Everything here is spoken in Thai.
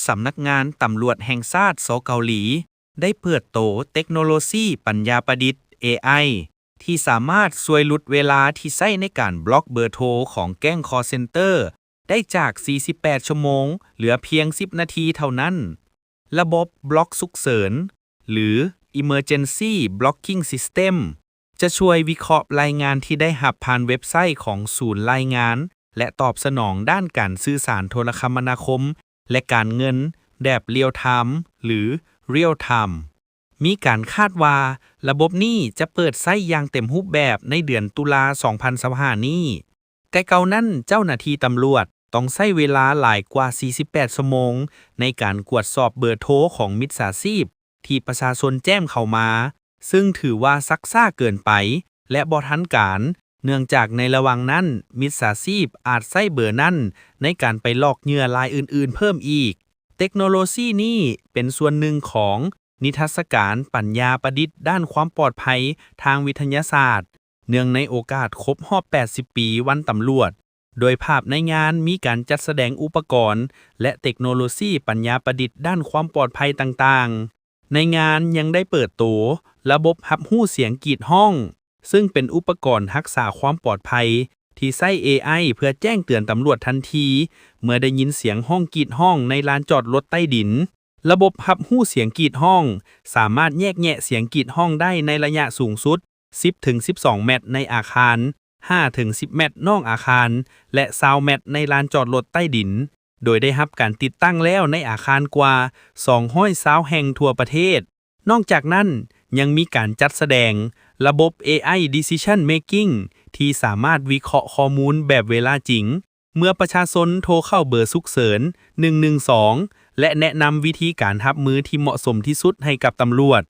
สำนักงานตำรวจแห่งชาติเกาหลีได้เปิดโตเทคโนโลยีปัญญาประดิษฐ์ AI ที่สามารถช่วยลดเวลาที่ใช้ในการบล็อกเบอร์โทรของแก๊ง call center ได้จาก 48 ชั่วโมงเหลือเพียง 10 นาทีเท่านั้น ระบบบล็อกฉุกเฉินหรือ Emergency Blocking System จะช่วยวิเคราะห์รายงานที่ได้รับผ่านเว็บไซต์ของศูนย์รายงานและตอบสนองด้านการสื่อสารโทรคมนาคมและการเงินแบบเรียลไทม์หรือ Real Time มีการคาดว่าระบบนี้จะเปิดใช้อย่างเต็มรูปแบบในเดือนตุลา 2025 นี้แต่เก่านั้นเจ้าหน้าที่ตำรวจต้องใช้เวลาหลายกว่า 48 ชั่วโมงในการกวดสอบเบอร์โทรของมิจฉาชีพที่ประชาชนแจ้งเข้ามาซึ่งถือว่าซักซ่าเกินไปและบ่ทันการเนื่องจากในระหว่างนั้นมิจฉาชีพอาจใช้เบอร์นั้นในการไปหลอกเหยื่อรายอื่นๆเพิ่มอีกเทคโนโลยีนี้เป็นส่วนหนึ่งของนิทรรศการปัญญาประดิษฐ์ด้านความปลอดภัยทางวิทยาศาสตร์เนื่องในโอกาสครบรอบ 80 ปีวันตำรวจโดยภาพในงานมีการจัดแสดงอุปกรณ์และเทคโนโลยีปัญญาประดิษฐ์ด้านความปลอดภัยต่างๆในงานยังได้เปิดตัวระบบรับรู้เสียงกรีดร้องซึ่งเป็นอุปกรณ์รักษาความปลอดภัยที่ใช้ AI เพื่อแจ้งเตือนตำรวจทันทีเมื่อได้ยินเสียงห้องกรีดร้องในลานจอดรถใต้ดินระบบรับรู้เสียงกรีดร้องสามารถแยกแยะเสียงกรีดร้องได้ในระยะสูงสุด 10-12 เมตรในอาคาร 5-10 เมตรนอกอาคารและ20 เมตรในลานจอดรถใต้ดินโดยได้รับการติดตั้งแล้วในอาคารกว่า220แห่งทั่วประเทศนอกจากนั้นยังมีการจัดแสดงระบบ AI Decision Making ที่สามารถวิเคราะห์ข้อมูลแบบเวลาจริงเมื่อประชาชนโทรเข้าเบอร์ฉุกเฉิน112และแนะนำวิธีการรับมือที่เหมาะสมที่สุดให้กับตำรวจ